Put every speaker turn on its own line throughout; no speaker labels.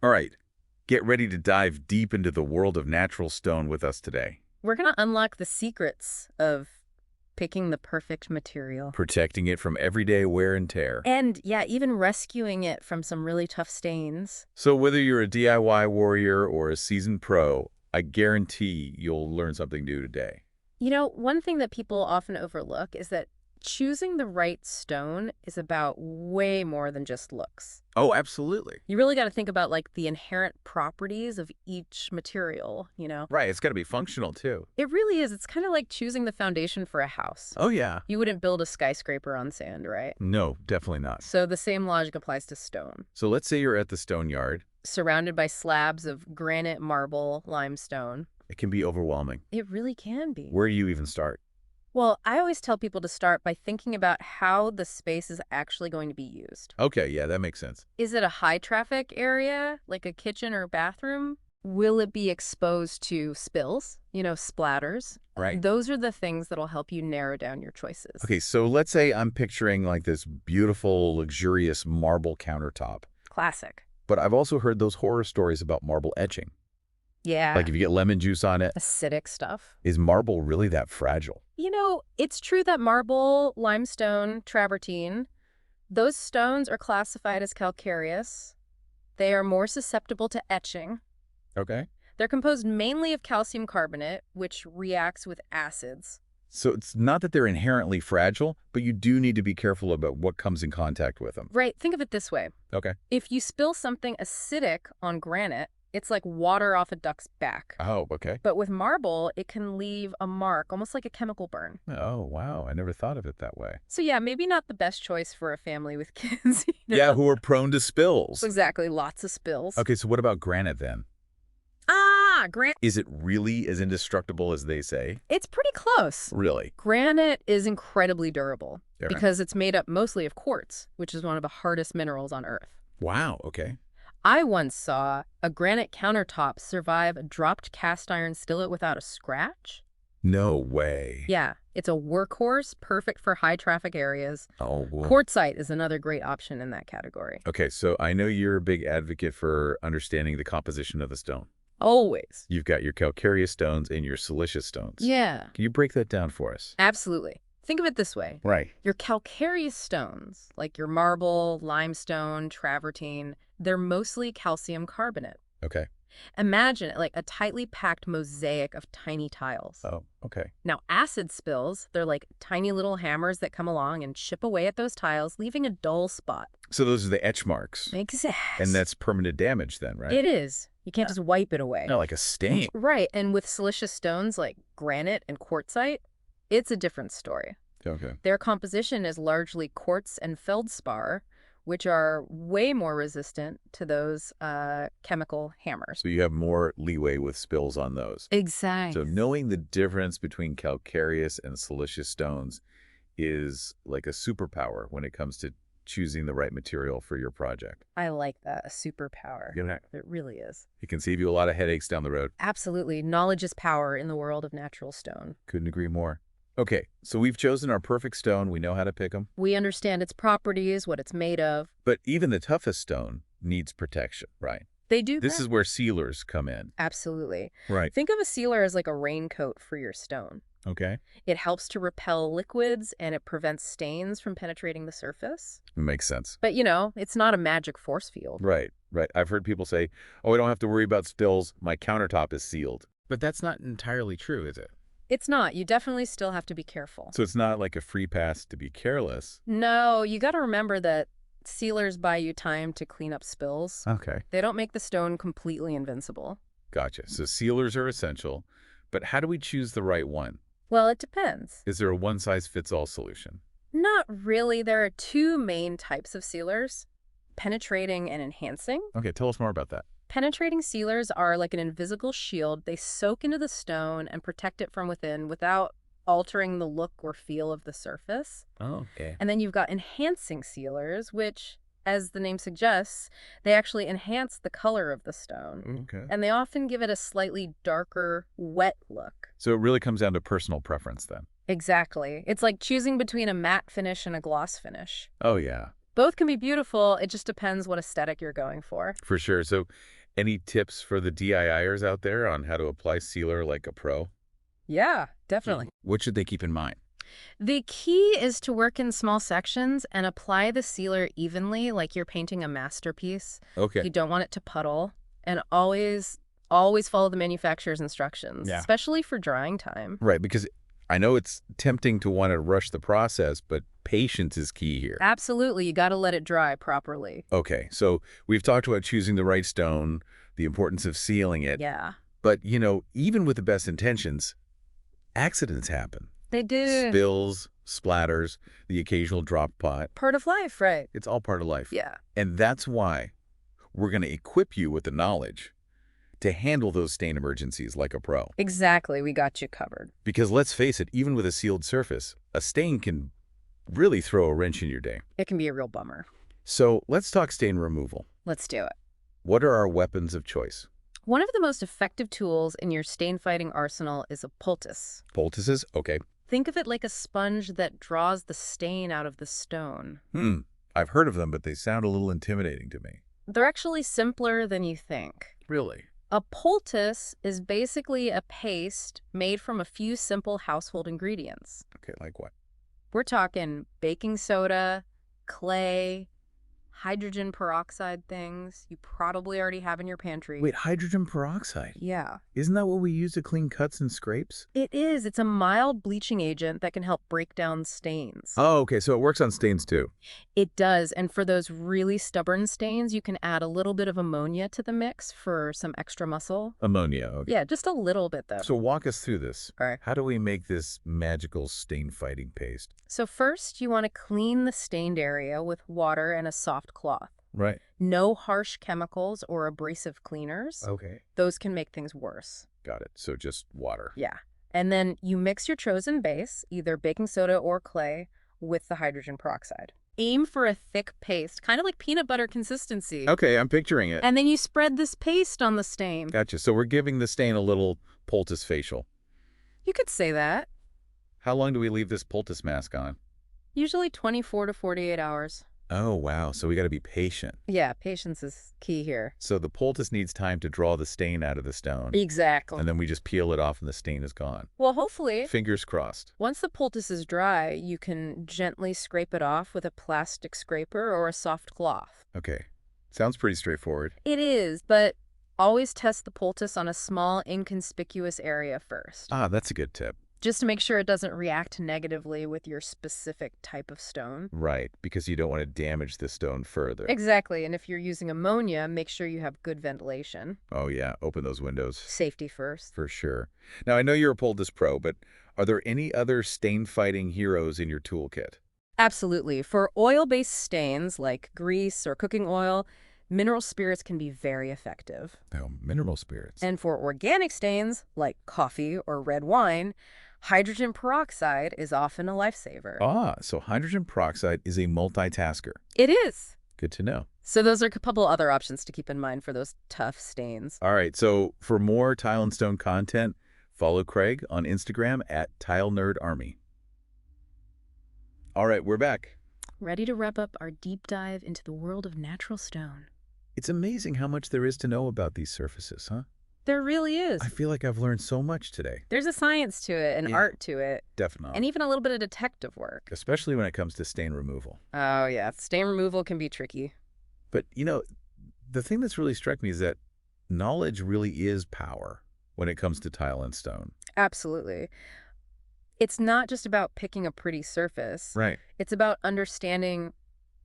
All right, get ready to dive deep into the world of natural stone with us today.
We're going to unlock the secrets of picking the perfect material.
Protecting it from everyday wear and tear.
And yeah, even rescuing it from some really tough stains.
So whether you're a DIY warrior or a seasoned pro, I guarantee you'll learn something new today.
You know, one thing that people often overlook is that choosing the right stone is about way more than just looks.
Oh, absolutely.
You really got to think about like the inherent properties of each material.
Right, it's got to be functional too.
It really is. It's kind of like choosing the foundation for a house.
Oh, yeah.
You wouldn't build a skyscraper on sand, right?
No, definitely not.
So the same logic applies to stone.
So let's say you're at the stone yard.
Surrounded by slabs of granite, marble, limestone.
It can be overwhelming.
It really can be.
Where do you even start?
Well, I always tell people to start by thinking about how the space is actually going to be used.
Okay, yeah, that makes sense.
Is it a high traffic area, like a kitchen or bathroom? Will it be exposed to spills, splatters?
Right.
Those are the things that'll help you narrow down your choices.
Okay, so let's say I'm picturing like this beautiful, luxurious marble countertop.
Classic.
But I've also heard those horror stories about marble etching.
Yeah.
Like if you get lemon juice on it.
Acidic stuff.
Is marble really that fragile?
It's true that marble, limestone, travertine, those stones are classified as calcareous. They are more susceptible to etching.
Okay.
They're composed mainly of calcium carbonate, which reacts with acids.
So it's not that they're inherently fragile, but you do need to be careful about what comes in contact with them.
Right, think of it this way.
Okay.
If you spill something acidic on granite, it's like water off a duck's back.
Oh, okay.
But with marble, it can leave a mark, almost like a chemical burn.
Oh, wow. I never thought of it that way.
So yeah, maybe not the best choice for a family with kids.
Yeah, who are prone to spills.
Exactly, lots of spills.
Okay, so what about granite then?
Granite.
Is it really as indestructible as they say?
It's pretty close.
Really?
Granite is incredibly durable
Okay.
because it's made up mostly of quartz, which is one of the hardest minerals on Earth.
Wow, okay.
I once saw a granite countertop survive a dropped cast iron skillet without a scratch.
No way.
Yeah, it's a workhorse, perfect for high traffic areas.
Oh, well.
Quartzite is another great option in that category.
Okay, so I know you're a big advocate for understanding the composition of the stone.
Always.
You've got your calcareous stones and your siliceous stones.
Yeah,
Can you break that down for us?
absolutely. Think of it this way.
Right.
Your calcareous stones, like your marble, limestone, travertine, they're mostly calcium carbonate.
Okay.
Imagine it like a tightly packed mosaic of tiny tiles.
Oh, okay.
Now, acid spills, they're like tiny little hammers that come along and chip away at those tiles, leaving a dull spot.
So those are the etch marks.
Exactly.
And that's permanent damage then, right?
It is. You can't just wipe it away.
Not like a stain.
Right. And with siliceous stones like granite and quartzite, it's a different story.
Okay.
Their composition is largely quartz and feldspar, which are way more resistant to those chemical hammers.
So you have more leeway with spills on those.
Exactly.
So knowing the difference between calcareous and siliceous stones is like a superpower when it comes to choosing the right material for your project.
I like that, a superpower.
You know,
It really is.
it can save you a lot of headaches down the road.
Absolutely. Knowledge is power in the world of natural stone.
Couldn't agree more. Okay, so we've chosen our perfect stone. We know how to pick them.
We understand its properties, what it's made of.
But even the toughest stone needs protection, right?
They do
This
that.
is where sealers come in.
Absolutely.
Right.
Think of a sealer as like a raincoat for your stone.
Okay.
It helps to repel liquids and it prevents stains from penetrating the surface.
Makes sense.
But, it's not a magic force field.
Right, right. I've heard people say, oh, I don't have to worry about spills. My countertop is sealed. But that's not entirely true, is it?
It's not. You definitely still have to be careful.
So it's not like a free pass to be careless.
No, you got to remember that sealers buy you time to clean up spills.
Okay.
They don't make the stone completely invincible.
Gotcha. So sealers are essential. But how do we choose the right one?
Well, it depends.
Is there a one-size-fits-all solution?
Not really. There are two main types of sealers, penetrating and enhancing.
Okay, tell us more about that.
Penetrating sealers are like an invisible shield. They soak into the stone and protect it from within without altering the look or feel of the surface.
Oh, okay.
And then you've got enhancing sealers, which, as the name suggests, they actually enhance the color of the stone.
Okay.
And they often give it a slightly darker, wet look.
So it really comes down to personal preference then.
Exactly. It's like choosing between a matte finish and a gloss finish.
Oh, yeah.
Both can be beautiful. It just depends what aesthetic you're going for.
For sure. So any tips for the DIYers out there on how to apply sealer like a pro?
Yeah, definitely.
What should they keep in mind?
The key is to work in small sections and apply the sealer evenly, like you're painting a masterpiece.
Okay.
You don't want it to puddle. And always follow the manufacturer's instructions,
Yeah.
especially for drying time.
Right, because I know it's tempting to want to rush the process, but patience is key here.
Absolutely. You got to let it dry properly.
Okay, so we've talked about choosing the right stone, the importance of sealing it.
Yeah.
But, even with the best intentions, accidents happen.
They do.
Spills, splatters, the occasional drop pot.
Part of life, right?
It's all part of life.
Yeah.
And that's why we're going to equip you with the knowledge to handle those stain emergencies like a pro.
Exactly. We got you covered.
Because let's face it, even with a sealed surface, a stain can really throw a wrench in your day.
It can be a real bummer.
So let's talk stain removal.
Let's do it.
What are our weapons of choice?
One of the most effective tools in your stain-fighting arsenal is a poultice.
Poultices? Okay.
Think of it like a sponge that draws the stain out of the stone.
I've heard of them, but they sound a little intimidating to me.
They're actually simpler than you think.
Really?
A poultice is basically a paste made from a few simple household ingredients.
Okay, like what?
We're talking baking soda, clay, hydrogen peroxide things you probably already have in your pantry.
Wait, hydrogen peroxide?
Yeah.
Isn't that what we use to clean cuts and scrapes?
It is. It's a mild bleaching agent that can help break down stains.
Oh, okay, so it works on stains too.
It does. And for those really stubborn stains, you can add a little bit of ammonia to the mix for some extra muscle.
Ammonia, okay.
Yeah, just a little bit though.
So walk us through this.
All right.
How do we make this magical stain-fighting paste?
So first, you want to clean the stained area with water and a soft cloth.
Right.
No harsh chemicals or abrasive cleaners.
Okay.
Those can make things worse.
Got it. So just water.
Yeah. And then you mix your chosen base, either baking soda or clay, with the hydrogen peroxide. Aim for a thick paste, kind of like peanut butter consistency.
Okay, I'm picturing it.
And then you spread this paste on the stain.
Gotcha. So we're giving the stain a little poultice facial.
You could say that.
How long do we leave this poultice mask on?
Usually 24 to 48 hours.
Oh, wow. So we got to be patient.
Yeah, patience is key here.
So the poultice needs time to draw the stain out of the stone.
Exactly.
And then we just peel it off and the stain is gone.
Well, hopefully,
Fingers crossed.
once the poultice is dry, you can gently scrape it off with a plastic scraper or a soft cloth.
Okay. Sounds pretty straightforward.
It is, but always test the poultice on a small, inconspicuous area first,
Ah, that's a good tip.
just to make sure it doesn't react negatively with your specific type of stone.
Right, because you don't want to damage the stone further.
Exactly, and if you're using ammonia, make sure you have good ventilation.
Oh, yeah. Open those windows.
Safety first.
For sure. Now, I know you're a poultice pro, but are there any other stain-fighting heroes in your toolkit?
Absolutely. For oil-based stains like grease or cooking oil, mineral spirits can be very effective.
Oh, mineral spirits.
And for organic stains like coffee or red wine, hydrogen peroxide is often a lifesaver.
Ah, so hydrogen peroxide is a multitasker.
It is.
Good to know.
So those are a couple other options to keep in mind for those tough stains.
All right, so for more Tile and Stone content, follow Craig on Instagram at TileNerdArmy. All right, we're back.
Ready to wrap up our deep dive into the world of natural stone.
It's amazing how much there is to know about these surfaces, huh?
There really is.
I feel like I've learned so much today.
There's a science to it, an
Yeah.
art to it,
Definitely.
and even a little bit of detective work.
Especially when it comes to stain removal.
Oh, yeah. Stain removal can be tricky.
But, the thing that's really struck me is that knowledge really is power when it comes to tile and stone.
Absolutely. It's not just about picking a pretty surface.
Right.
It's about understanding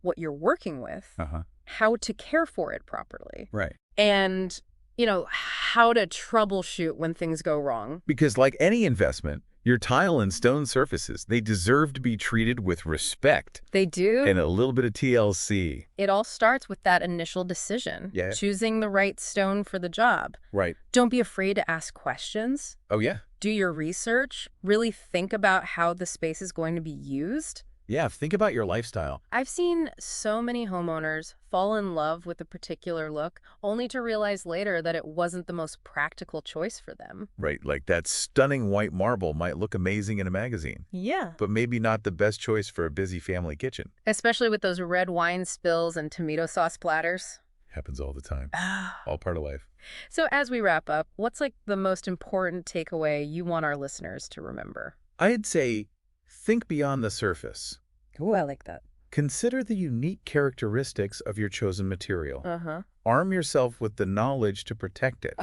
what you're working with,
Uh-huh.
how to care for it properly,
Right.
and, how to troubleshoot when things go wrong.
Because like any investment, your tile and stone surfaces, they deserve to be treated with respect
They do.
and a little bit of TLC.
It all starts with that initial decision.
Yeah.
Choosing the right stone for the job.
Right.
Don't be afraid to ask questions.
Oh, yeah.
Do your research. Really think about how the space is going to be used.
Yeah, think about your lifestyle.
I've seen so many homeowners fall in love with a particular look, only to realize later that it wasn't the most practical choice for them.
Right, like that stunning white marble might look amazing in a magazine,
Yeah.
but maybe not the best choice for a busy family kitchen.
Especially with those red wine spills and tomato sauce platters.
Happens all the time.
Ah.
All part of life.
So as we wrap up, what's like the most important takeaway you want our listeners to remember?
I'd say think beyond the surface.
Oh, I like that.
Consider the unique characteristics of your chosen material.
Uh-huh.
Arm yourself with the knowledge to protect it.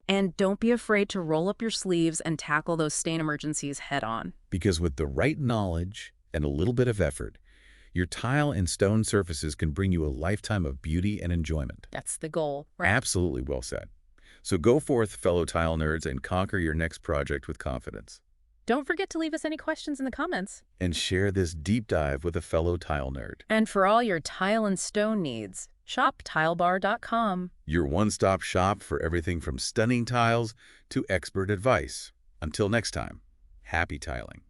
And don't be afraid to roll up your sleeves and tackle those stain emergencies head on.
Because with the right knowledge and a little bit of effort, your tile and stone surfaces can bring you a lifetime of beauty and enjoyment.
That's the goal, right?
Absolutely well said. So go forth, fellow tile nerds, and conquer your next project with confidence.
Don't forget to leave us any questions in the comments.
And share this deep dive with a fellow tile nerd.
And for all your tile and stone needs, shop tilebar.com.
Your one-stop shop for everything from stunning tiles to expert advice. Until next time, happy tiling.